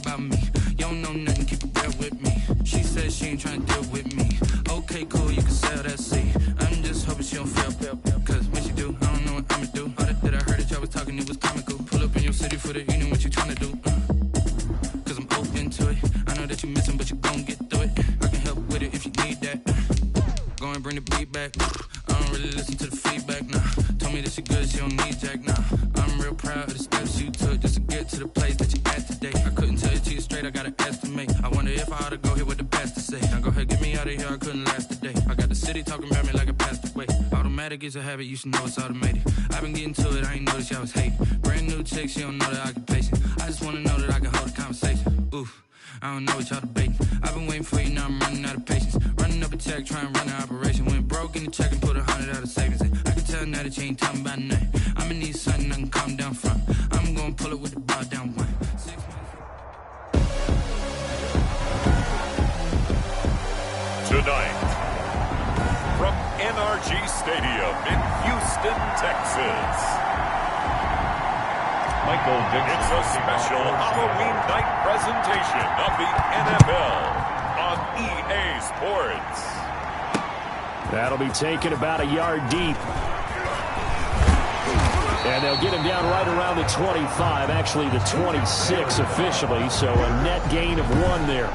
about me. You don't know nothing, keep it real with me. She said she ain't trying to deal with me. Okay, cool, you can sell that seed. I'm just hoping she don't fail. Cause when she do, I don't know what I'ma do. All that I heard that y'all was talking, it was comical. Pull up in your city for the evening, what you trying to do? Cause I'm open to it. I know that you missing, but you gon' get through it. I can help with it if you need that. Go and bring the beat back. I don't really listen to the feedback, nah. Told me that she good, she don't need jack, nah. I'm real proud of the steps you took just to get to the place that you at today. I couldn't tell it to you straight, I gotta estimate. I wonder if I ought to go here with the best to say. Now go ahead, get me out of here, I couldn't last a day. I got the city talking about me like I passed away. Automatic is a habit, you should know it's automated. I've been getting to it, I ain't noticed y'all was hating. Brand new chick, she don't know the occupation. I just wanna know that I can hold a conversation. Oof. I don't know what y'all debating. I've been waiting for you, now I'm running out of patience. Running up a check, trying to run an operation. Went broke in the check and put 100 out of savings in. I can tell now that you ain't talking about nothing. I'ma need something I can calm down from. I'm gonna pull it with the bar down one. 6 months. Tonight, from NRG Stadium in Houston, Texas. Michael Dixon. It's a special Halloween night presentation of the NFL on EA Sports. That'll be taken about a yard deep. And they'll get him down right around the 25, actually the 26 officially, so a net gain of 1 there.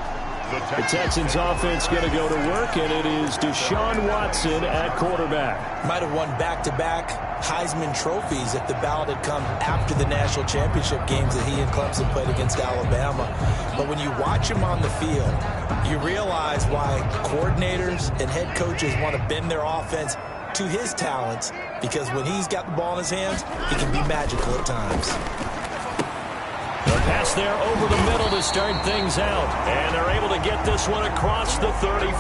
The Texans offense going to go to work, and it is Deshaun Watson at quarterback. Might have won back-to-back Heisman trophies if the ballot had come after the national championship games that he and Clemson played against Alabama. But when you watch him on the field, you realize why coordinators and head coaches want to bend their offense to his talents, because when he's got the ball in his hands, he can be magical at times. The pass there over the middle to start things out. And they're able to get this one across the 35.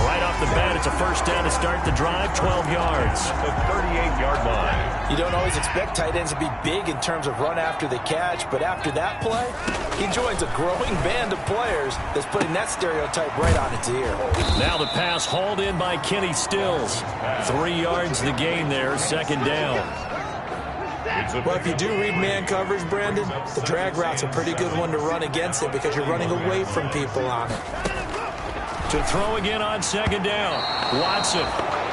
Right off the bat, it's a first down to start the drive, 12 yards. The 38-yard line. You don't always expect tight ends to be big in terms of run after the catch, but after that play, he joins a growing band of players that's putting that stereotype right on its ear. Now the pass hauled in by Kenny Stills. 3 yards the gain there, second down. Well, if you do read man coverage, Brandon, the drag route's a pretty good one to run against it because you're running away from people on it. To throw again on second down. Watson.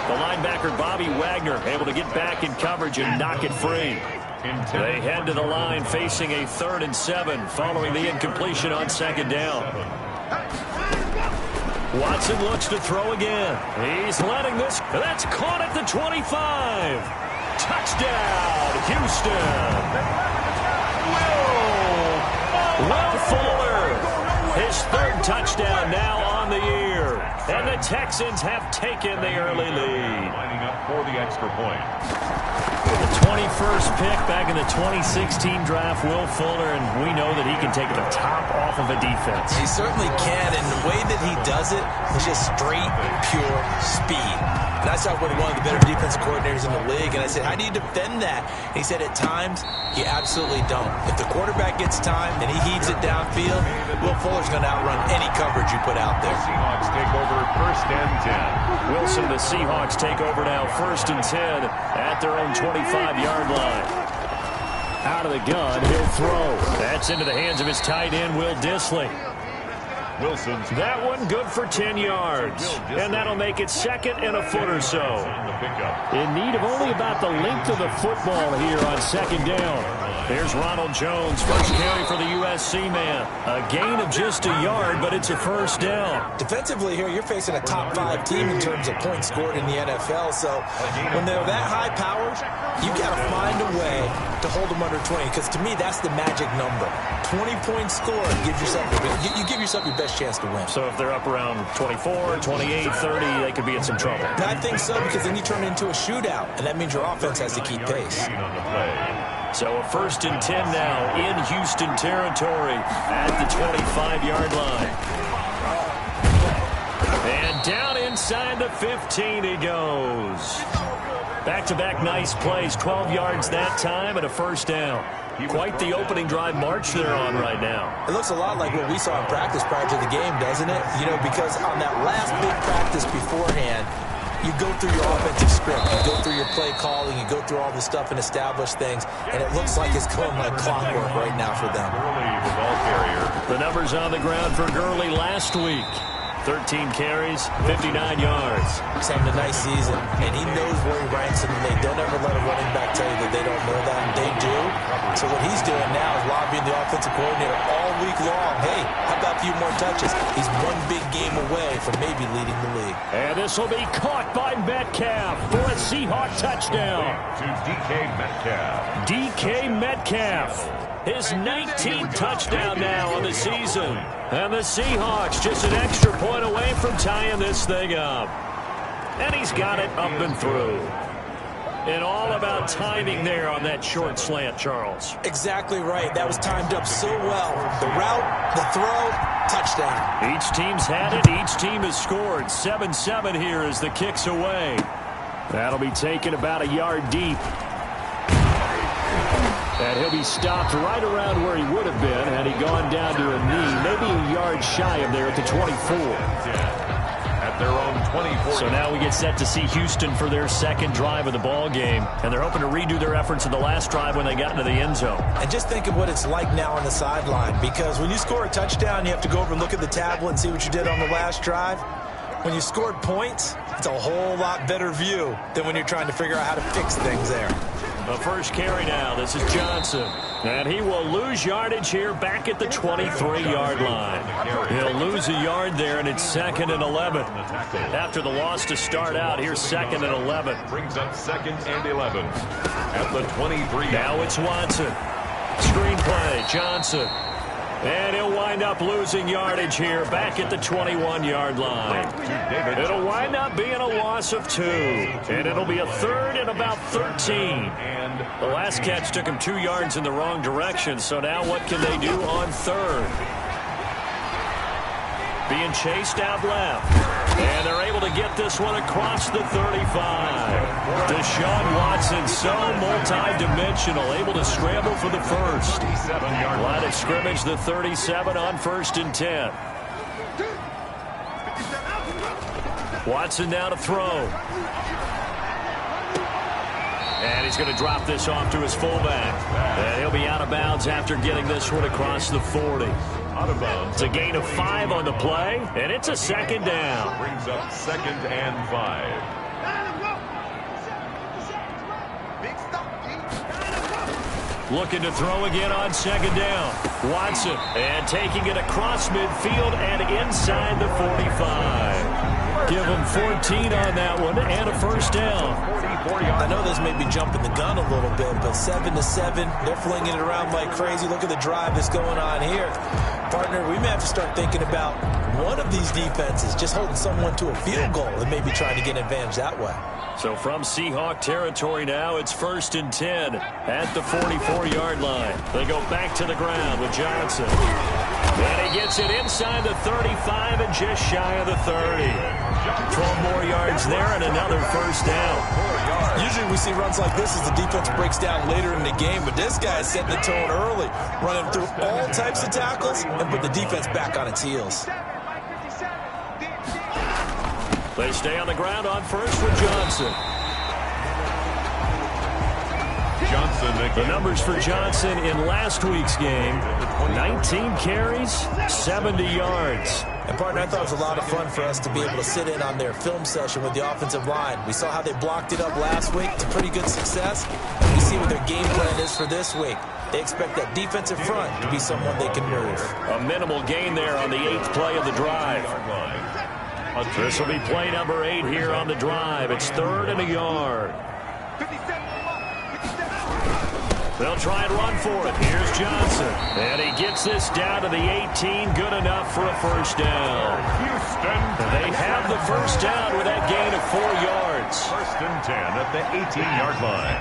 The linebacker, Bobby Wagner, able to get back in coverage and knock it free. They head to the line facing a 3rd and 7 following the incompletion on second down. Watson looks to throw again. He's letting this. That's caught at the 25. Touchdown, Houston. Will Fuller. His 3rd touchdown now on the year. And the Texans have taken the early lead. Lining up for the extra point. The 21st pick back in the 2016 draft, Will Fuller, and we know that he can take the top off of a defense. He certainly can, and the way that he does it is just straight, pure speed. And I saw with one of the better defensive coordinators in the league, and I said, how do you defend that? And he said, at times, you absolutely don't. If the quarterback gets time and he heaves it downfield, Will Fuller's going to outrun any coverage you put out there. Seahawks take over 1st and 10. Wilson, the Seahawks take over now 1st and 10 at their own 25-yard line. Out of the gun, he'll throw. That's into the hands of his tight end, Will Dissly. Wilson's that one good for 10 yards. And that'll make it 2nd and a foot or so. In need of only about the length of the football here on 2nd down. There's Ronald Jones, first carry for the USC man. A gain of just a yard, but it's a 1st down. Defensively here, you're facing a top 5 team in terms of points scored in the NFL. So when they're that high powered, you got to find a way to hold them under 20. Because to me, that's the magic number. 20 points scored gives yourself you give yourself your best chance to win. So if they're up around 24, 28, 30, they could be in some trouble. I think so, because then you turn it into a shootout, and that means your offense has to keep pace. So a 1st and 10 now in Houston territory at the 25-yard line. And down inside the 15 he goes. Back-to-back nice plays, 12 yards that time and a 1st down. Quite the opening drive march they're on right now. It looks a lot like what we saw in practice prior to the game, doesn't it? You know, because on that last big practice beforehand, you go through your offensive script, you go through your play calling, you go through all the stuff and establish things, and it looks like it's going like clockwork right now for them. Early with all The numbers on the ground for Gurley last week. 13 carries, 59 yards. He's having a nice season, and he knows where he ranks in the league. Don't ever let a running back tell you that they don't know that, and they do. So what he's doing now is lobbying the offensive coordinator all week long. Hey, how about a few more touches? He's one big game away from maybe leading the league. And this will be caught by Metcalf for a Seahawk touchdown. To DK Metcalf. DK Metcalf. His 19th touchdown now on the season. And the Seahawks just an extra point away from tying this thing up. And he's got it up and through. And all about timing there on that short slant, Charles. Exactly right. That was timed up so well. The route, the throw, touchdown. Each team's had it. Each team has scored. 7-7 here as the kick's away. That'll be taken about a yard deep. And he'll be stopped right around where he would have been had he gone down to a knee, maybe a yard shy of there at the 24. At their own 24. So now we get set to see Houston for their second drive of the ball game, and they're hoping to redo their efforts in the last drive when they got into the end zone. And just think of what it's like now on the sideline, because when you score a touchdown, you have to go over and look at the tablet and see what you did on the last drive. When you scored points, it's a whole lot better view than when you're trying to figure out how to fix things there. The first carry now. This is Johnson. And he will lose yardage here back at the 23-yard line. He'll lose a yard there, and it's 2nd and 11. After the loss to start out, here's 2nd and 11. Brings up 2nd and 11 at the 23. Now it's Watson. Screenplay, Johnson. And he'll wind up losing yardage here back at the 21-yard line. It'll wind up being a loss of 2. And it'll be a 3rd and about 13. The last catch took him 2 yards in the wrong direction. So now what can they do on 3rd? Being chased out left. And they're able to get this one across the 35. Deshaun Watson, so multi-dimensional, able to scramble for the first. Line of scrimmage, the 37 on 1st and 10. Watson now to throw. And he's going to drop this off to his fullback. And he'll be out of bounds after getting this one across the 40. Out of bounds. It's a gain of 5 on the play, and it's a 2nd down. Brings up 2nd and 5. Looking to throw again on 2nd down. Watson, and taking it across midfield and inside the 45. Give him 14 on that one and a first down. I know this may be jumping the gun a little bit, but 7-7, they're flinging it around like crazy. Look at the drive that's going on here. Partner, we may have to start thinking about one of these defenses just holding someone to a field goal and maybe trying to get an advantage that way. So from Seahawk territory now, it's 1st and 10 at the 44-yard line. They go back to the ground with Johnson. And he gets it inside the 35 and just shy of the 30. 12 more yards there and another first down. Usually we see runs like this as the defense breaks down later in the game, but this guy is setting the tone early, running through all types of tackles and put the defense back on its heels. They stay on the ground on 1st with Johnson. The numbers for Johnson in last week's game, 19 carries, 70 yards. And, partner, I thought it was a lot of fun for us to be able to sit in on their film session with the offensive line. We saw how they blocked it up last week to pretty good success. And we see what their game plan is for this week. They expect that defensive front to be someone they can move. A minimal gain there on the 8th play of the drive. This will be play number 8 here on the drive. It's 3rd and a yard. They'll try and run for it. Here's Johnson. And he gets this down to the 18. Good enough for a first down. They have the first down with that gain of 4 yards. 1st and 10 at the 18-yard line.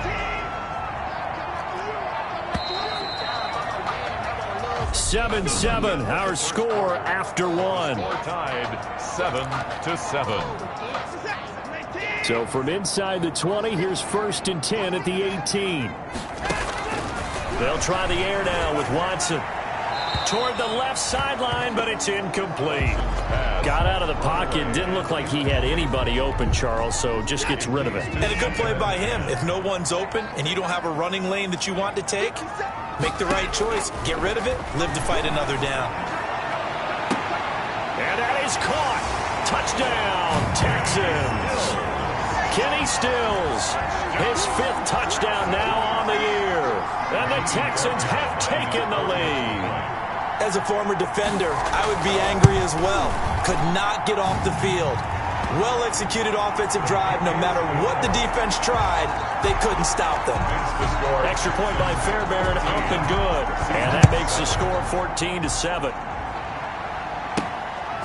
7-7, our score after 1. Tied 7-7. So from inside the 20, here's 1st and 10 at the 18. They'll try the air now with Watson. Toward the left sideline, but it's incomplete. Got out of the pocket. Didn't look like he had anybody open, Charles, so just gets rid of it. And a good play by him. If no one's open and you don't have a running lane that you want to take, make the right choice. Get rid of it. Live to fight another down. And that is caught. Touchdown, Texans. Kenny Stills, his 5th touchdown now on the year. And the Texans have taken the lead. As a former defender, I would be angry as well. Could not get off the field. Well-executed offensive drive. No matter what the defense tried, they couldn't stop them. Extra point by Fairbairn, up and good. And that makes the score 14-7.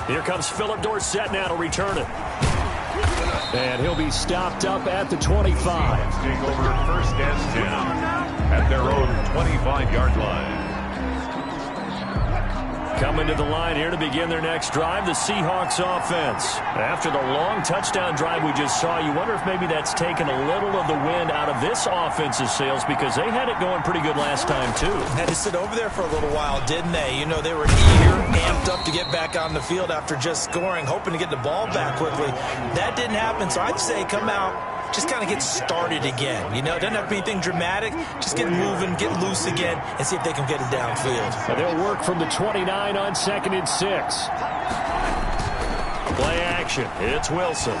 Here comes Philip Dorsett now to return it. And he'll be stopped up at the 25. Take over 1st and 10 at their own 25-yard line. Coming to the line here to begin their next drive, the Seahawks offense. After the long touchdown drive we just saw, you wonder if maybe that's taken a little of the wind out of this offense's sails, because they had it going pretty good last time, too. Had to sit over there for a little while, didn't they? You know, they were eager, amped up to get back on the field after just scoring, hoping to get the ball back quickly. That didn't happen, so I'd say come out, just kind of get started again. You know, it doesn't have to be anything dramatic. Just get moving, get loose again, and see if they can get it downfield. And they'll work from the 29 on 2nd and 6. Play action. It's Wilson.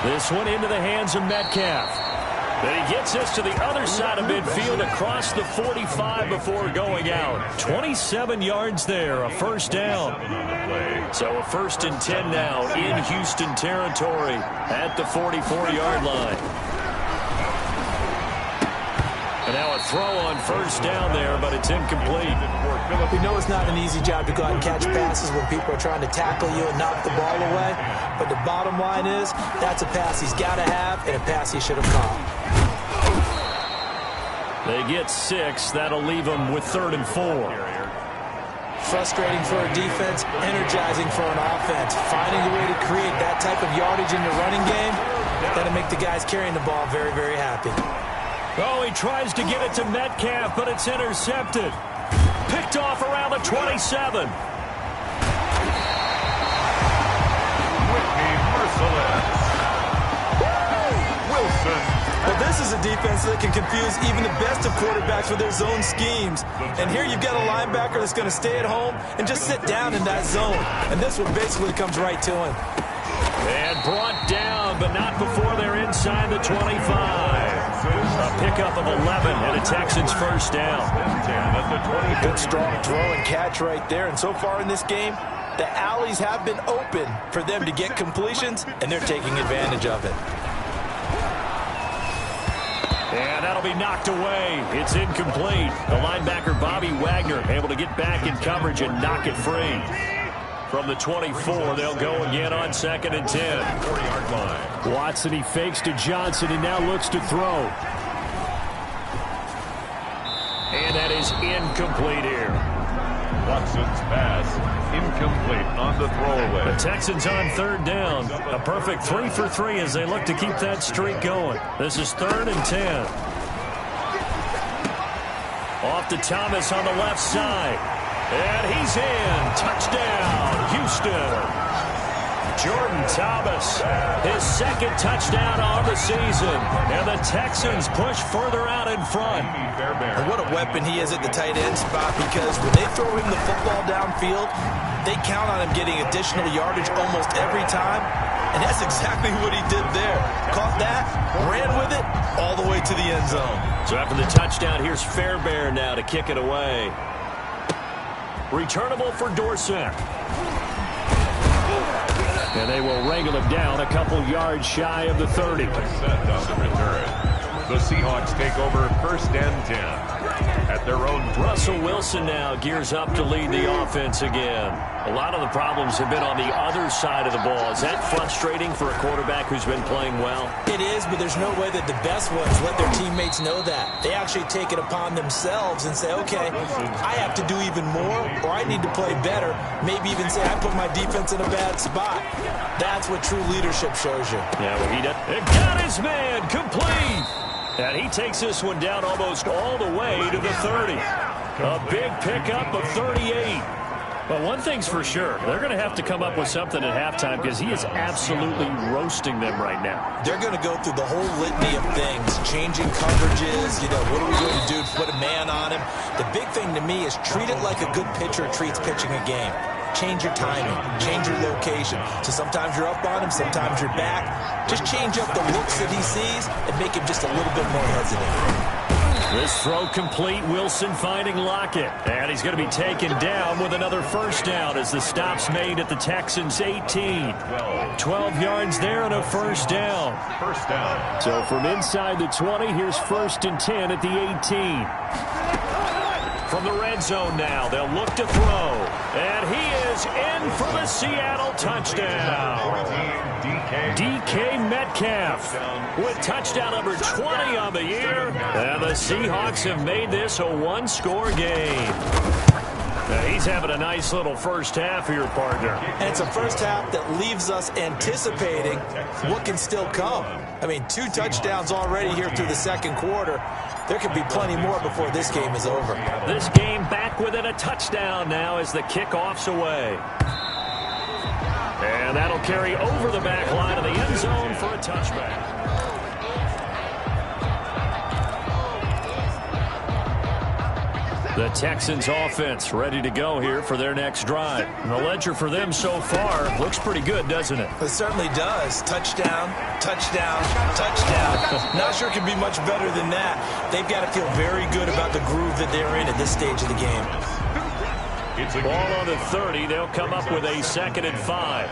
This one into the hands of Metcalf. Then he gets this to the other side of midfield across the 45 before going out. 27 yards there, a 1st down. So a 1st and 10 now in Houston territory at the 44-yard line. And now a throw on 1st down there, but it's incomplete. We know it's not an easy job to go out and catch passes when people are trying to tackle you and knock the ball away. But the bottom line is, that's a pass he's got to have and a pass he should have caught. They get 6. That'll leave them with 3rd and 4. Frustrating for a defense, energizing for an offense. Finding a way to create that type of yardage in your running game, that'll make the guys carrying the ball very, very happy. Oh, he tries to get it to Metcalf, but it's intercepted. Picked off around the 27. Wilson. Well, this is a defense that can confuse even the best of quarterbacks with their zone schemes. And here you've got a linebacker that's going to stay at home and just sit down in that zone. And this one basically comes right to him. And brought down, but not before they're inside the 25. A pickup of 11 and a Texans 1st down. Good strong throw and catch right there. And so far in this game, the alleys have been open for them to get completions, and they're taking advantage of it. And that'll be knocked away. It's incomplete. The linebacker, Bobby Wagner, able to get back in coverage and knock it free. From the 24, they'll go again on 2nd and 10. 40-yard line. Watson, he fakes to Johnson and now looks to throw. And that is incomplete here. Watson's pass incomplete on the throwaway. The Texans on 3rd down. A perfect 3 for 3 as they look to keep that streak going. This is 3rd and 10. Off to Thomas on the left side. And he's in. Touchdown, Houston. Jordan Thomas, his 2nd touchdown on the season. And the Texans push further out in front. And what a weapon he is at the tight end spot, because when they throw him the football downfield, they count on him getting additional yardage almost every time. And that's exactly what he did there. Caught that, ran with it, all the way to the end zone. So after the touchdown, here's Fairbairn now to kick it away. Returnable for Dorsett. And they will wrangle him down a couple yards shy of the 30. Set on the return. The Seahawks take over 1st and 10 at their own. Russell Wilson now gears up to lead the offense again. A lot of the problems have been on the other side of the ball. Is that frustrating for a quarterback who's been playing well? It is, but there's no way that the best ones let their teammates know that. They actually take it upon themselves and say, okay, I have to do even more, or I need to play better. Maybe even say, I put my defense in a bad spot. That's what true leadership shows you. Yeah, well, he does. It got his man complete. And he takes this one down almost all the way to the 30. A big pickup of 38. But one thing's for sure, they're going to have to come up with something at halftime, because he is absolutely roasting them right now. They're going to go through the whole litany of things, changing coverages, you know, what are we going to do to put a man on him? The big thing to me is treat it like a good pitcher treats pitching a game. change your timing, change your location. So sometimes you're up on him, sometimes you're back. Just change up the looks that he sees and make him just a little bit more hesitant. This throw complete. Wilson finding Lockett. And he's going to be taken down with another first down as the stop's made at the Texans' 18. 12 yards there and a first down. First down. So from inside the 20, here's 1st and 10 at the 18. From the red zone now, they'll look to throw. And he is in for the Seattle touchdown. DK Metcalf with touchdown number 20 on the year. And the Seahawks have made this a one-score game. Now he's having a nice little first half here, partner. And it's a first half that leaves us anticipating what can still come. I mean, 2 touchdowns already here through the second quarter. There could be plenty more before this game is over. This game back within a touchdown now as the kickoff's away. And that'll carry over the back line of the end zone for a touchback. The Texans offense ready to go here for their next drive. And the ledger for them so far looks pretty good, doesn't it? It certainly does. Touchdown, touchdown, touchdown. Not sure it can be much better than that. They've got to feel very good about the groove that they're in at this stage of the game. It's a ball on the 30. They'll come up with a 2nd and 5.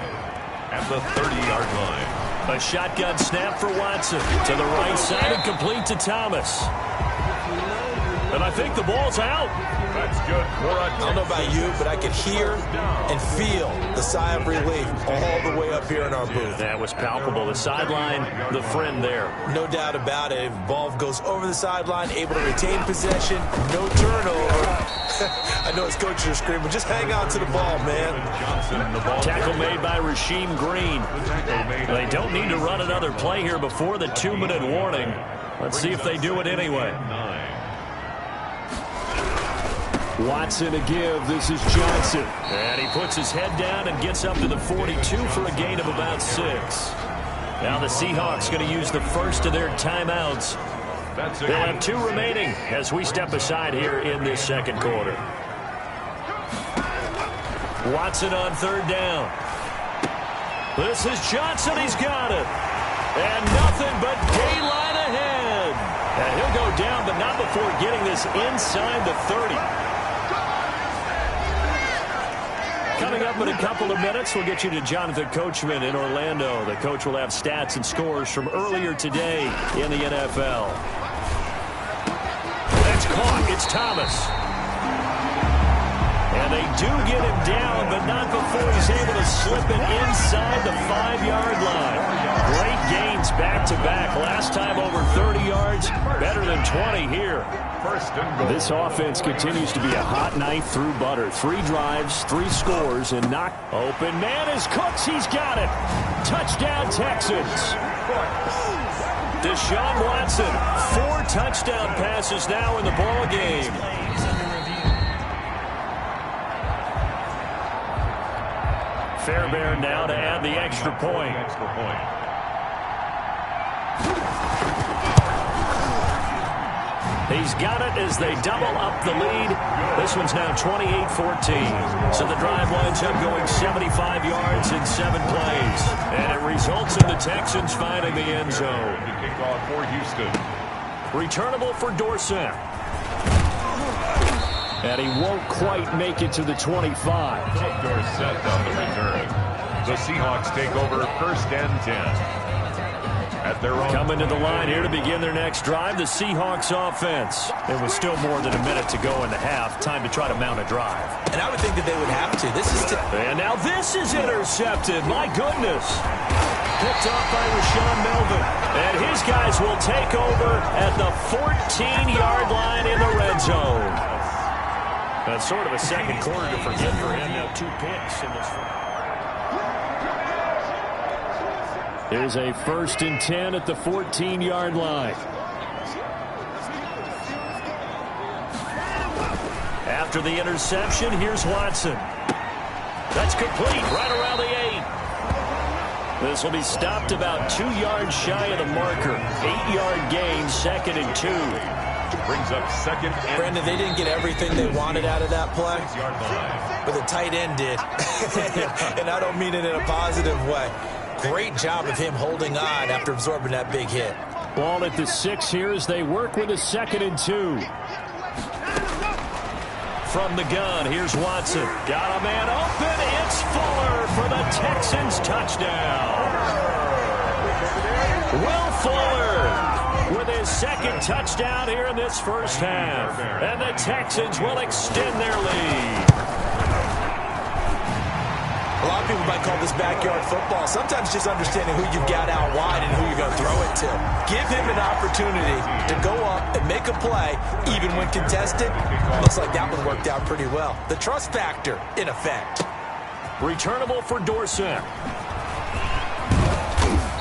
At the 30-yard line. A shotgun snap for Watson. To the right side and complete to Thomas. And I think the ball's out. That's good for a touchdown. I don't know about you, but I could hear and feel the sigh of relief all the way up here in our booth. That was palpable. The sideline, the friend there. No doubt about it. If ball goes over the sideline, able to retain possession, no turnover. I know his coaches are screaming, just hang on to the ball, man. Tackle made by Rasheem Green. They don't need to run another play here before the 2-minute warning. Let's see if they do it anyway. Watson a give. This is Johnson. And he puts his head down and gets up to the 42 for a gain of about 6. Now the Seahawks going to use the first of their timeouts. They'll have 2 remaining as we step aside here in this second quarter. Watson on 3rd down. This is Johnson. He's got it. And nothing but daylight ahead. And he'll go down, but not before getting this inside the 30. Coming up in a couple of minutes, we'll get you to Jonathan Coachman in Orlando. The coach will have stats and scores from earlier today in the NFL. That's caught. It's Thomas. And they do get him down, but not before he's able to slip it inside the 5-yard line. Great gains back-to-back. Last time over 30 yards, better than 20 here. This offense continues to be a hot knife through butter. 3 drives, 3 scores, and knock. Open man is Cooks. He's got it. Touchdown, Texans. Deshaun Watson, 4 touchdown passes now in the ball game. Fairbairn now to add the extra point. He's got it as they double up the lead. This one's now 28-14. So the drive winds up going 75 yards in 7 plays. And it results in the Texans finding the end zone. The kickoff for Houston. Returnable for Dorsett. And he won't quite make it to the 25. Dorsett on the return. The Seahawks take over 1st and 10. At their own. Coming to the line here to begin their next drive, the Seahawks offense. It was still more than a minute to go in the half. Time to try to mount a drive. And I would think that they would have to. And now this is intercepted. My goodness. Picked off by Rashawn Melvin. And his guys will take over at the 14-yard line in the red zone. That's sort of a second quarter to forget for him. Now 2 picks in this one. Here's a 1st and 10 at the 14-yard line. After the interception, here's Watson. That's complete right around the 8. This will be stopped about 2 yards shy of the marker. 8-yard gain, 2nd and 2. Brings up second and... Brandon, they didn't get everything they wanted out of that play, but the tight end did. And I don't mean it in a positive way. Great job of him holding on after absorbing that big hit. Ball at the 6 here as they work with a 2nd and 2. From the gun, here's Watson. Got a man open. It's Fuller for the Texans touchdown. Will Fuller with his 2nd touchdown here in this first half. And the Texans will extend their lead. A lot of people might call this backyard football. Sometimes just understanding who you've got out wide and who you're going to throw it to. Give him an opportunity to go up and make a play, even when contested. Looks like that one worked out pretty well. The trust factor, in effect. Returnable for Dorsett.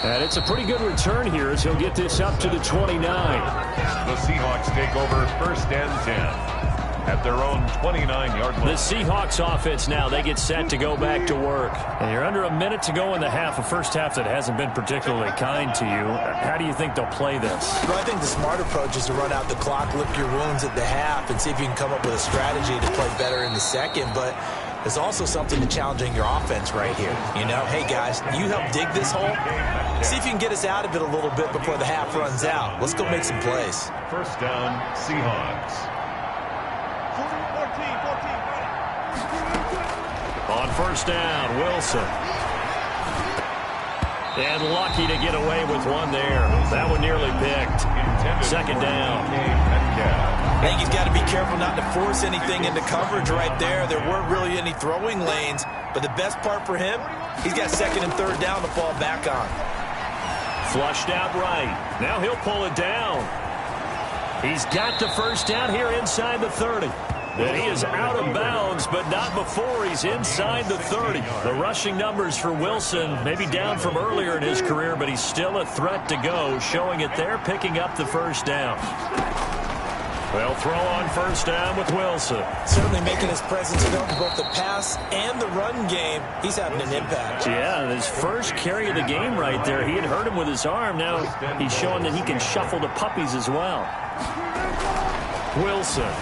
And it's a pretty good return here as he'll get this up to the 29. The Seahawks take over 1st and 10. At their own 29-yard line. The Seahawks offense now, they get set to go back to work. And you're under a minute to go in the half, a first half that hasn't been particularly kind to you. How do you think they'll play this? Well, I think the smart approach is to run out the clock, lick your wounds at the half, and see if you can come up with a strategy to play better in the second. But there's also something to challenging your offense right here. You know, hey, guys, you help dig this hole. See if you can get us out of it a little bit before the half runs out. Let's go make some plays. 1st down, Seahawks. On 1st down, Wilson. And lucky to get away with one there. That one nearly picked. 2nd down. I think he's got to be careful not to force anything into coverage right there. There weren't really any throwing lanes. But the best part for him, he's got 2nd and 3rd down to fall back on. Flushed out right. Now he'll pull it down. He's got the 1st down here inside the 30. And he is out of bounds, but not before he's inside the 30. The rushing numbers for Wilson maybe down from earlier in his career, but he's still a threat to go, showing it there, picking up the 1st down. They'll throw on 1st down with Wilson. Certainly making his presence felt in both the pass and the run game. He's having an impact. Yeah, his first carry of the game right there. He had hurt him with his arm. Now he's showing that he can shuffle the puppies as well. Wilson.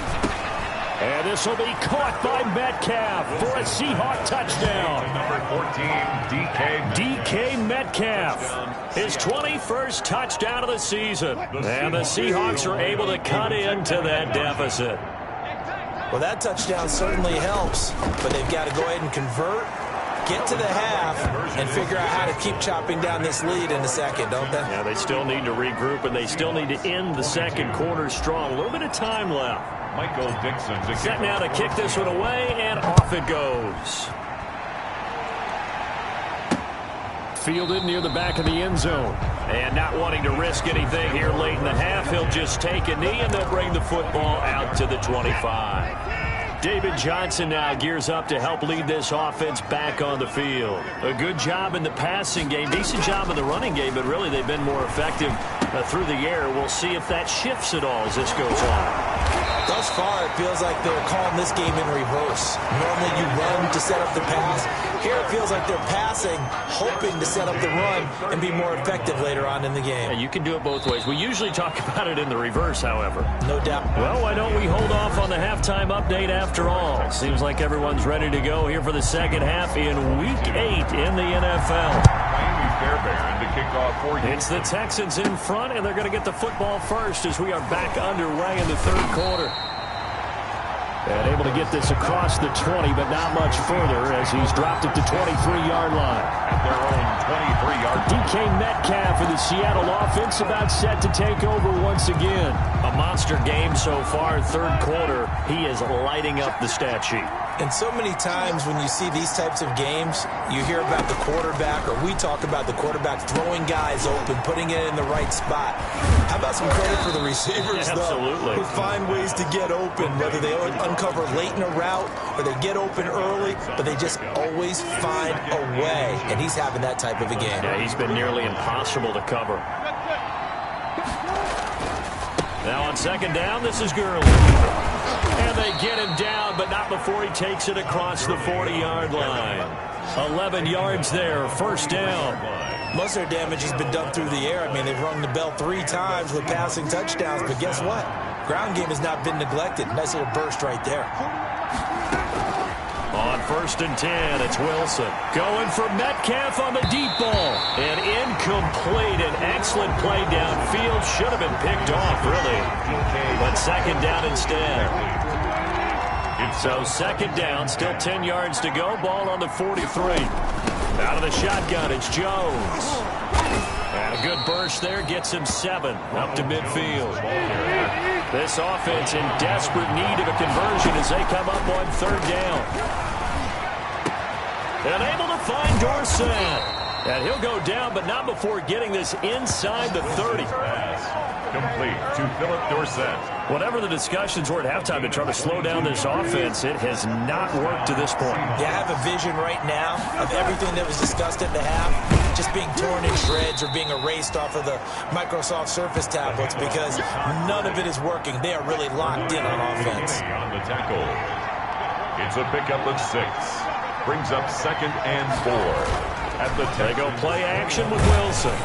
And this will be caught by Metcalf for a Seahawk touchdown. Number 14, DK Metcalf. His 21st touchdown of the season. And the Seahawks are able to cut into that deficit. Well, that touchdown certainly helps, but they've got to go ahead and convert, get to the half, and figure out how to keep chopping down this lead in the second, don't they? Yeah, they still need to regroup, and they still need to end the second quarter strong. A little bit of time left. Michael Dixon. Set now to kick this one away, and off it goes. Fielded near the back of the end zone. And not wanting to risk anything here late in the half, he'll just take a knee, and they'll bring the football out to the 25. David Johnson now gears up to help lead this offense back on the field. A good job in the passing game, decent job in the running game, but really they've been more effective through the air. We'll see if that shifts at all as this goes on. Thus far, it feels like they're calling this game in reverse. Normally you run to set up the pass. Here it feels like they're passing, hoping to set up the run and be more effective later on in the game. Yeah, you can do it both ways. We usually talk about it in the reverse, however. No doubt. Well, why don't we hold off on the halftime update after all? Seems like everyone's ready to go here for the second half in Week 8 in the NFL. It's the Texans in front, and they're going to get the football first as we are back underway in the third quarter. And able to get this across the 20, but not much further as he's dropped at the 23-yard line. At their own 23-yard line. DK Metcalf for the Seattle offense about set to take over once again. A monster game so far, third quarter. He is lighting up the stat sheet. And so many times when you see these types of games, you hear about the quarterback, or we talk about the quarterback throwing guys open, putting it in the right spot. How about some credit for the receivers, though, who find ways to get open, whether they uncover late in a route or they get open early, but they just always find a way. And he's having that type of a game. Yeah, he's been nearly impossible to cover. Now on second down, this is Gurley. And they get him down, but not before he takes it across the 40-yard line. 11 yards there, first down. Most of their damage has been done through the air. I mean, they've rung the bell 3 times with passing touchdowns, but guess what? Ground game has not been neglected. Nice little burst right there. On 1st and 10, it's Wilson. Going for Metcalf on the deep ball. And incomplete. An excellent play downfield. Should have been picked off, really. But 2nd down instead. So 2nd down, still 10 yards to go. Ball on the 43. Out of the shotgun, it's Jones. And a good burst there gets him 7 up to midfield. This offense in desperate need of a conversion as they come up on 3rd down. And able to find Dorsett. And he'll go down, but not before getting this inside the 30. Complete to Philip Dorsett. Whatever the discussions were at halftime to try to slow down this offense, it has not worked to this point. Yeah, I have a vision right now of everything that was discussed at the half just being torn in shreds or being erased off of the Microsoft Surface tablets because none of it is working. They are really locked in on offense. On the tackle. It's a pickup of 6. Brings up 2nd and 4. At the they go play action with Wilson.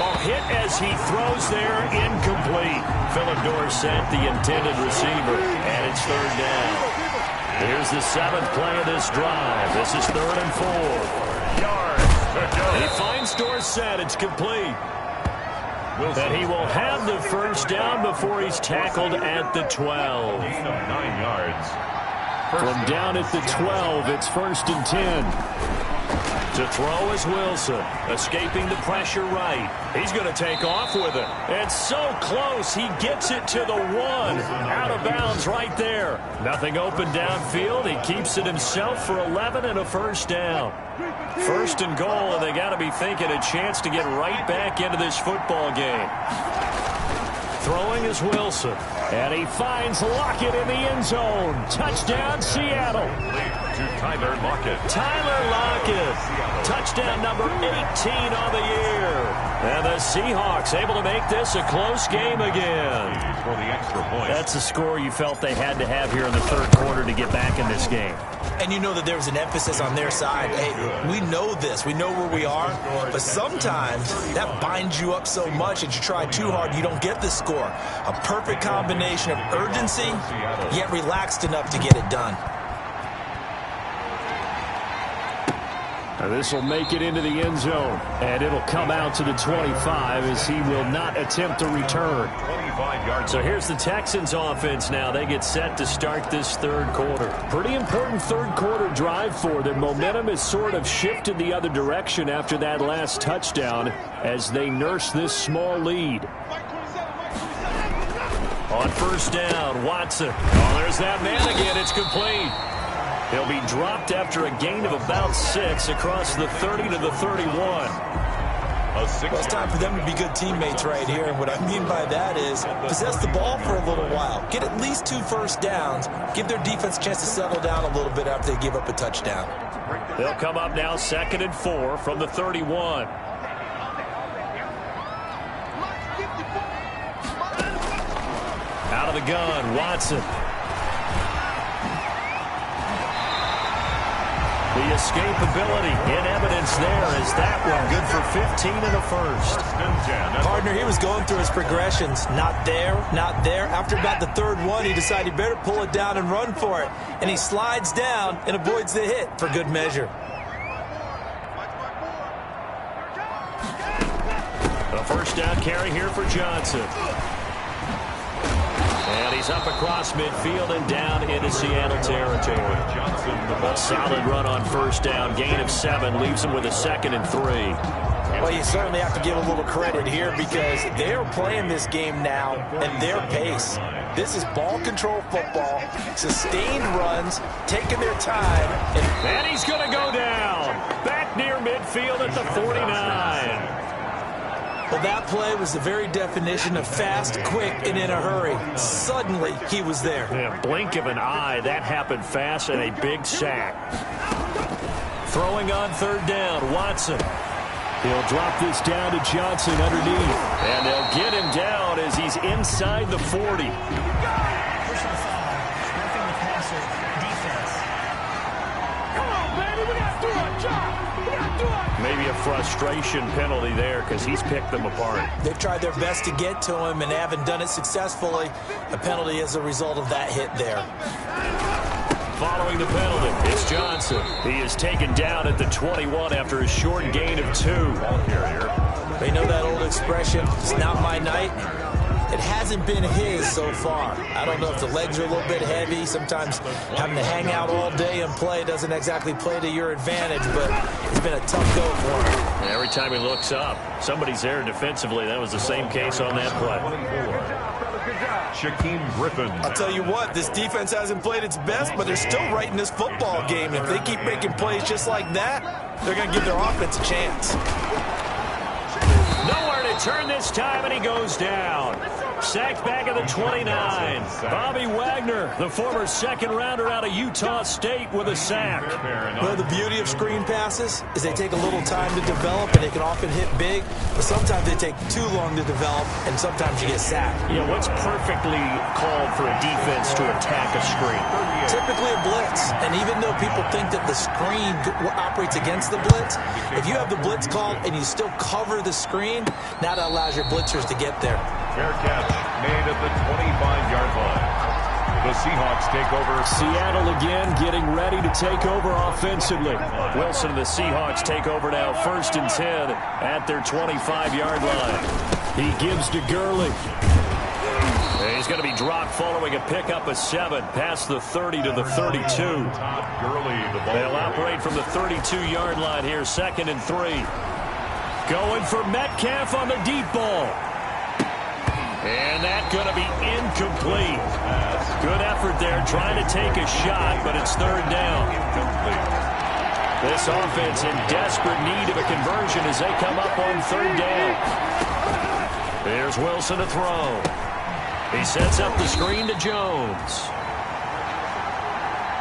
Oh, hit as he throws there, incomplete. Philip Dorsett, the intended receiver, and it's 3rd down. Here's the 7th play of this drive. This is 3rd and 4. yards to go. He finds Dorsett. It's complete. Wilson. And he will have the 1st down before he's tackled at the 12. Gain of 9 yards. From down at the 12, it's 1st and 10. To throw is Wilson, escaping the pressure right. He's going to take off with it. And so close, he gets it to the 1. Out of bounds right there. Nothing open downfield. He keeps it himself for 11 and a 1st down. 1st and goal, and they got to be thinking a chance to get right back into this football game. Throwing is Wilson. And he finds Lockett in the end zone. Touchdown, Seattle. To Tyler Lockett. Tyler Lockett. Touchdown number 18 on the year. And the Seahawks able to make this a close game again. For the extra point. That's the score you felt they had to have here in the 3rd quarter to get back in this game. And you know that there was an emphasis on their side. Hey, we know this. We know where we are. But sometimes that binds you up so much that you try too hard, you don't get the score. A perfect combination of urgency, yet relaxed enough to get it done. This will make it into the end zone, and it'll come out to the 25 as he will not attempt to return. 25 yards. So here's the Texans offense now. They get set to start this 3rd quarter. Pretty important 3rd quarter drive for them. Momentum has sort of shifted the other direction after that last touchdown as they nurse this small lead. On 1st down, Watson. Oh, there's that man again. It's complete. He'll be dropped after a gain of about 6 across the 30 to the 31. Well, it's time for them to be good teammates right here. And what I mean by that is possess the ball for a little while. Get at least 2 1st downs. Give their defense a chance to settle down a little bit after they give up a touchdown. They'll come up now 2nd and 4 from the 31. Out of the gun, Watson. The escapability in evidence there is that one good for 15 and a 1st. Partner, he was going through his progressions. Not there, not there. After about the 3rd one, he decided he better pull it down and run for it. And he slides down and avoids the hit for good measure. A 1st down carry here for Johnson. And he's up across midfield and down into Seattle territory. A solid run on 1st down. Gain of 7 leaves him with a 2nd and 3. Well, you certainly have to give a little credit here because they are playing this game now at their pace. This is ball control football, sustained runs, taking their time. And he's going to go down. Back near midfield at the 49. Well, that play was the very definition of fast, quick, and in a hurry. Suddenly, he was there. Yeah, blink of an eye, that happened fast and a big sack. Throwing on 3rd down, Watson. He'll drop this down to Johnson underneath. And they'll get him down as he's inside the 40. Maybe a frustration penalty there because he's picked them apart. They've tried their best to get to him and haven't done it successfully. A penalty as a result of that hit there. Following the penalty, it's Johnson. He is taken down at the 21 after a short gain of 2. They know that old expression, it's not my night. It hasn't been his so far. I don't know if the legs are a little bit heavy. Sometimes having to hang out all day and play doesn't exactly play to your advantage, but it's been a tough go for him. And every time he looks up, somebody's there defensively. That was the same case on that play. Shaquem Griffin. I'll tell you what, this defense hasn't played its best, but they're still right in this football game. If they keep making plays just like that, they're going to give their offense a chance. Nowhere to turn this time, and he goes down. Sacked back at the 29. Bobby Wagner, the former second-rounder out of Utah State, with a sack. Well, the beauty of screen passes is they take a little time to develop, and they can often hit big, but sometimes they take too long to develop, and sometimes you get sacked. Yeah, what's perfectly called for a defense to attack a screen? Typically a blitz, and even though people think that the screen operates against the blitz, if you have the blitz called and you still cover the screen, now that allows your blitzers to get there. Fair catch made at the 25-yard line. The Seahawks take over. Seattle again getting ready to take over offensively. Wilson and the Seahawks take over now, 1st and 10 at their 25-yard line. He gives to Gurley. He's going to be dropped following a pickup of 7 past the 30 to the 32. They'll operate from the 32-yard line here, 2nd and 3. Going for Metcalf on the deep ball. And that's going to be incomplete. Good effort there trying to take a shot, but it's 3rd down. This offense in desperate need of a conversion as they come up on 3rd down. Here's Wilson to throw. He sets up the screen to Jones.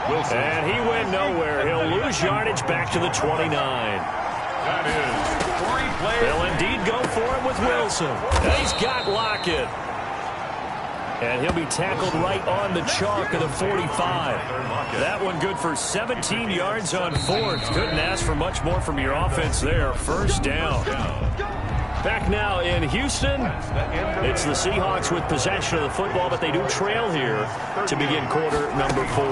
Wilson. And he went nowhere. He'll lose yardage back to the 29. That is 3 plays. They'll indeed go for it with Wilson. And he's got Lockett. And he'll be tackled right on the chalk of the 45. That one good for 17 yards on 4th. Couldn't ask for much more from your offense there. 1st down. Back now in Houston, it's the Seahawks with possession of the football, but they do trail here to begin quarter number 4.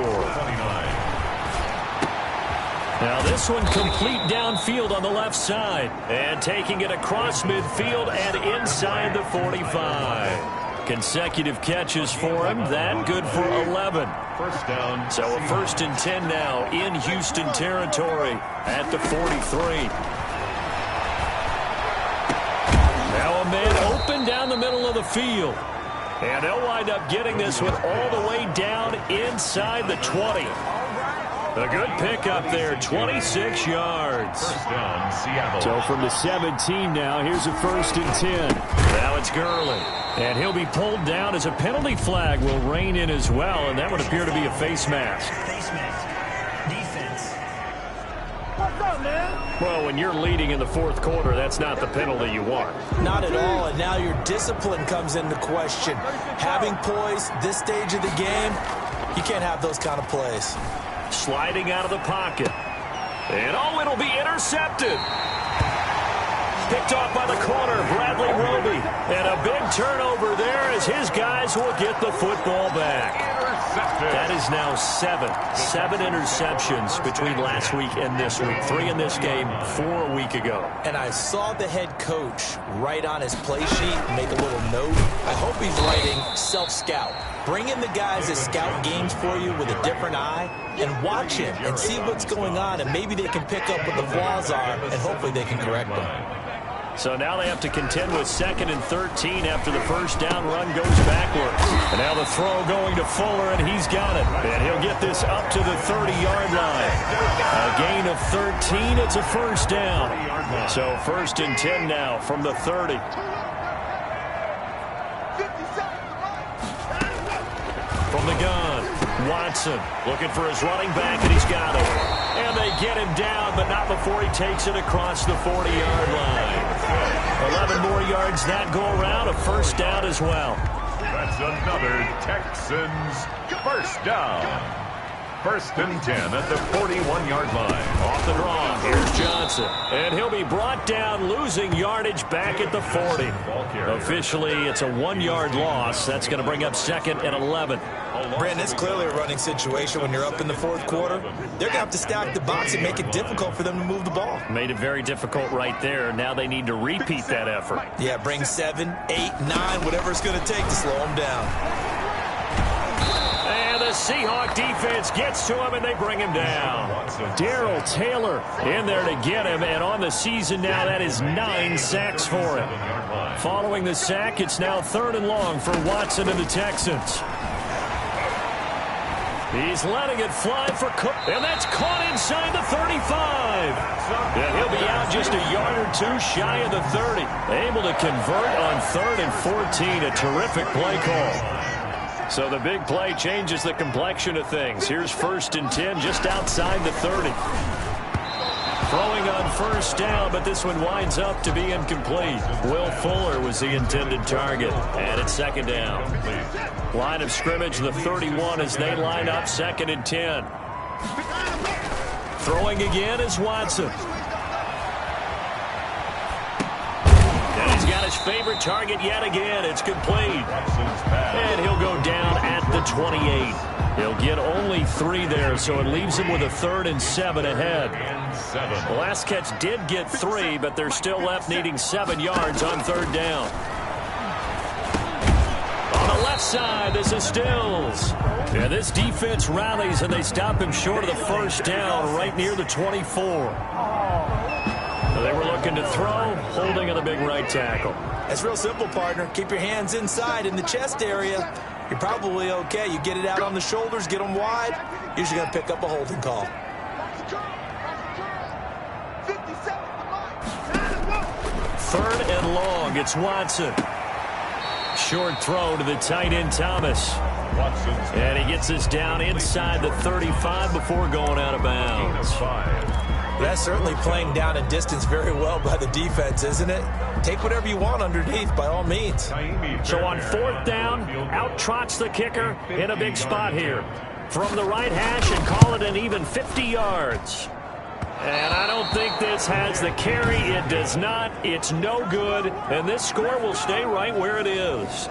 Now this one complete downfield on the left side. And taking it across midfield and inside the 45. Consecutive catches for him. That good for 11. 1st down. So a 1st and 10 now in Houston territory at the 43. Now a man open down the middle of the field. And they'll wind up getting this one all the way down inside the 20. A good pickup there, 26 yards. 1st down, Seattle. So from the 17 now, here's a 1st and 10. Now it's Gurley. And he'll be pulled down as a penalty flag will rein in as well, and that would appear to be a face mask. Face mask. Defense. What's up, man? Well, when you're leading in the 4th quarter, that's not the penalty you want. Not at all, and now your discipline comes into question. Having poise this stage of the game, you can't have those kind of plays. Sliding out of the pocket. And oh, it'll be intercepted. Picked off by the corner, Bradley Roby. And a big turnover there as his guys will get the football back. That is now 7 interceptions between last week and this week. 3 in this game, 4 a week ago. And I saw the head coach write on his play sheet, make a little note. I hope he's writing self-scout. Bring in the guys that scout games for you with a different eye and watch him and see what's going on, and maybe they can pick up what the flaws are, and hopefully they can correct them. So now they have to contend with 2nd and 13 after the 1st down run goes backwards. And now the throw going to Fuller, and he's got it. And he'll get this up to the 30-yard line. A gain of 13, it's a 1st down. So 1st and 10 now from the 30. From the gun, Watson looking for his running back, and he's got it. And they get him down, but not before he takes it across the 40-yard line. 11 more yards that go around, a 1st down as well. That's another Texans 1st down. First and 10 at the 41-yard line. Off the draw, here's Johnson. And he'll be brought down, losing yardage back at the 40. Officially, it's a 1-yard loss. That's going to bring up second and 11. Brandon, it's clearly a running situation when you're up in the fourth quarter. They're going to have to stack the box and make it difficult for them to move the ball. Made it very difficult right there. Now they need to repeat that effort. Yeah, bring 7, 8, 9, whatever it's going to take to slow them down. And the Seahawk defense gets to him, and they bring him down. Darrell Taylor in there to get him, and on the season now, that is 9 sacks for him. Following the sack, it's now 3rd and long for Watson and the Texans. He's letting it fly for Cook, and that's caught inside the 35. Yeah, he'll be out just a yard or two shy of the 30. Able to convert on 3rd and 14, a terrific play call. So the big play changes the complexion of things. Here's 1st and 10 just outside the 30. Throwing on 1st down, but this one winds up to be incomplete. Will Fuller was the intended target, and it's 2nd down. Line of scrimmage, the 31 as they line up 2nd and 10. Throwing again is Watson. And he's got his favorite target yet again. It's complete. And he'll go down at the 28. He'll get only 3 there, so it leaves him with a 3rd and 7 ahead. The last catch did get 3, but they're still left needing 7 yards on 3rd down. On the left side, this is Stills. Yeah, this defense rallies, and they stop him short of the 1st down right near the 24. They were looking to throw, holding on the big right tackle. It's real simple, partner. Keep your hands inside in the chest area. You're probably okay. You get it out on the shoulders, get them wide, usually going to pick up a holding call. 3rd and long, it's Watson. Short throw to the tight end, Thomas. And he gets us down inside the 35 before going out of bounds. That's certainly playing down and distance very well by the defense, isn't it? Take whatever you want underneath, by all means. So on 4th down, out trots the kicker in a big spot here. From the right hash and call it an even 50 yards. And I don't think this has the carry. It does not. It's no good. And this score will stay right where it is.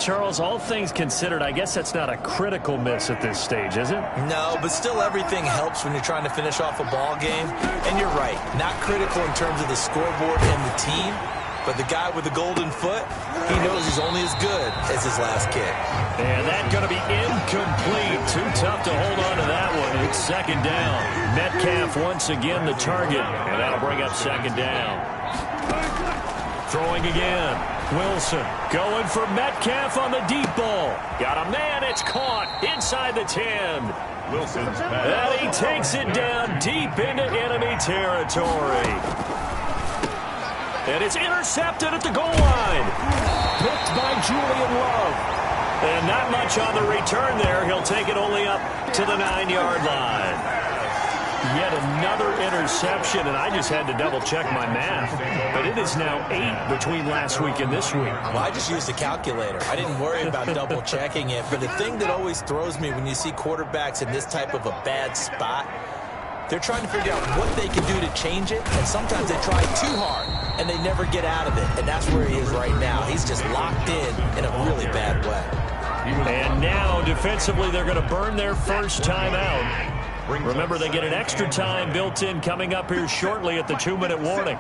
Charles, all things considered, I guess that's not a critical miss at this stage, is it? No, but still everything helps when you're trying to finish off a ball game. And you're right, not critical in terms of the scoreboard and the team, but the guy with the golden foot, he knows he's only as good as his last kick. And that's going to be incomplete. Too tough to hold on to that one. It's 2nd down. Metcalf once again the target, and that'll bring up 2nd down. Throwing again. Wilson going for Metcalf on the deep ball. Got a man. It's caught inside the 10. Wilson's And he takes it down deep into enemy territory. And it's intercepted at the goal line. Picked by Julian Love. And not much on the return there. He'll take it only up to the 9-yard line. Yet another interception, and I just had to double-check my math. But it is now 8 between last week and this week. Well, I just used a calculator. I didn't worry about double-checking it. But the thing that always throws me when you see quarterbacks in this type of a bad spot, they're trying to figure out what they can do to change it, and sometimes they try too hard, and they never get out of it. And that's where he is right now. He's just locked in a really bad way. And now, defensively, they're going to burn their first time out. Remember, they get an extra time built in coming up here shortly at the 2-minute warning.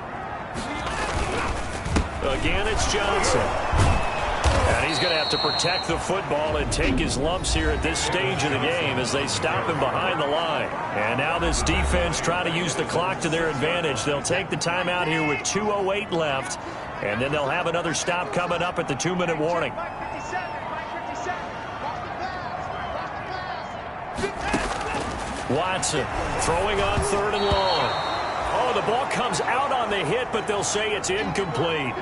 Again, it's Johnson. And he's going to have to protect the football and take his lumps here at this stage of the game as they stop him behind the line. And now this defense trying to use the clock to their advantage. They'll take the timeout here with 2:08 left, and then they'll have another stop coming up at the 2-minute warning. Watson throwing on 3rd and long. Oh, the ball comes out on the hit, but they'll say it's incomplete.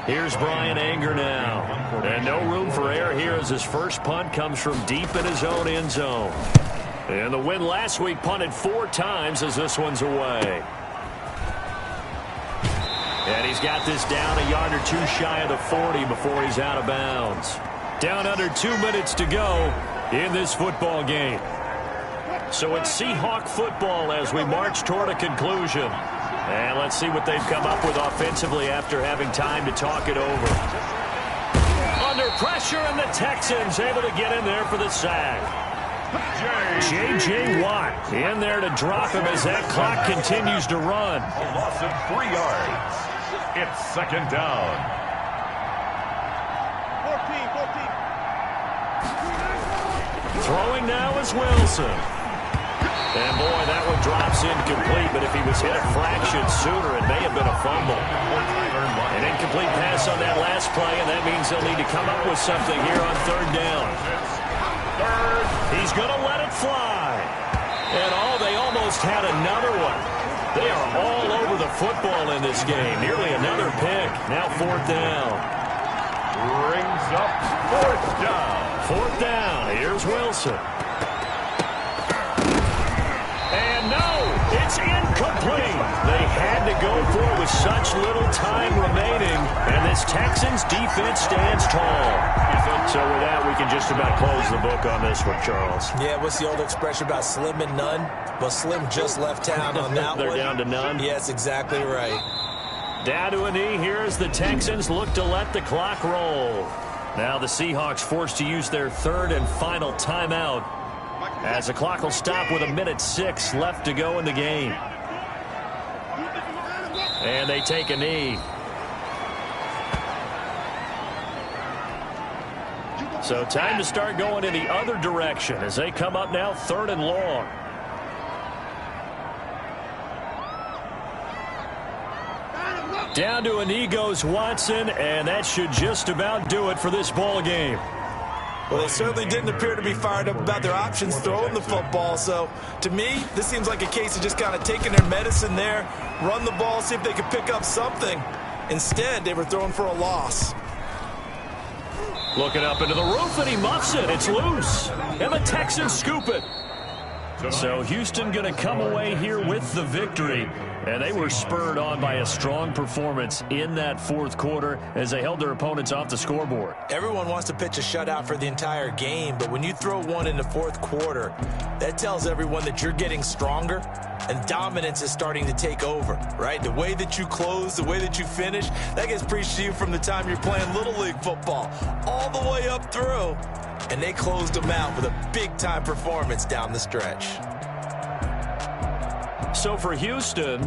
Here's Brian Anger now. And no room for error here as his first punt comes from deep in his own end zone. And the win last week punted 4 times as this one's away. And he's got this down a yard or two shy of the 40 before he's out of bounds. Down under 2 minutes to go. in this football game. So it's Seahawk football as we march toward a conclusion. And let's see what they've come up with offensively after having time to talk it over. Under pressure, and the Texans able to get in there for the sack. J.J. Watt in there to drop him as that clock continues to run. A loss of 3 yards. It's second down. 14. Throwing now is Wilson. And, boy, that one drops incomplete, but if he was hit a fraction sooner, it may have been a fumble. An incomplete pass on that last play, and that means they'll need to come up with something here on third down. He's going to let it fly. And, they almost had another one. They are all over the football in this game. Nearly another pick. Now fourth down. Brings up fourth down. Fourth down. Here's Wilson. And no, it's incomplete. They had to go for it with such little time remaining. And this Texans defense stands tall. So with that, we can just about close the book on this one, Charles. Yeah, what's the old expression about slim and none? Well, Slim just left town on that They're one. down to none? Yes, exactly right. Down to a knee. Here as the Texans look to let the clock roll. Now the Seahawks forced to use their third and final timeout, as the clock will stop with 1:06 left to go in the game. And they take a knee. So time to start going in the other direction as they come up now third and long. Down to a knee goes Watson, and that should just about do it for this ball game. Well, they certainly didn't appear to be fired up about their options throwing the football. So, to me, this seems like a case of just kind of taking their medicine there, run the ball, see if they could pick up something. Instead, they were throwing for a loss. Looking up into the roof, and he muffs it. It's loose. And the Texans scoop it. So Houston going to come away here with the victory. And they were spurred on by a strong performance in that fourth quarter as they held their opponents off the scoreboard. Everyone wants to pitch a shutout for the entire game, but when you throw one in the fourth quarter, that tells everyone that you're getting stronger and dominance is starting to take over, right? The way that you close, the way that you finish, that gets preached to you from the time you're playing Little League football all the way up through. And they closed them out with a big-time performance down the stretch. So for Houston,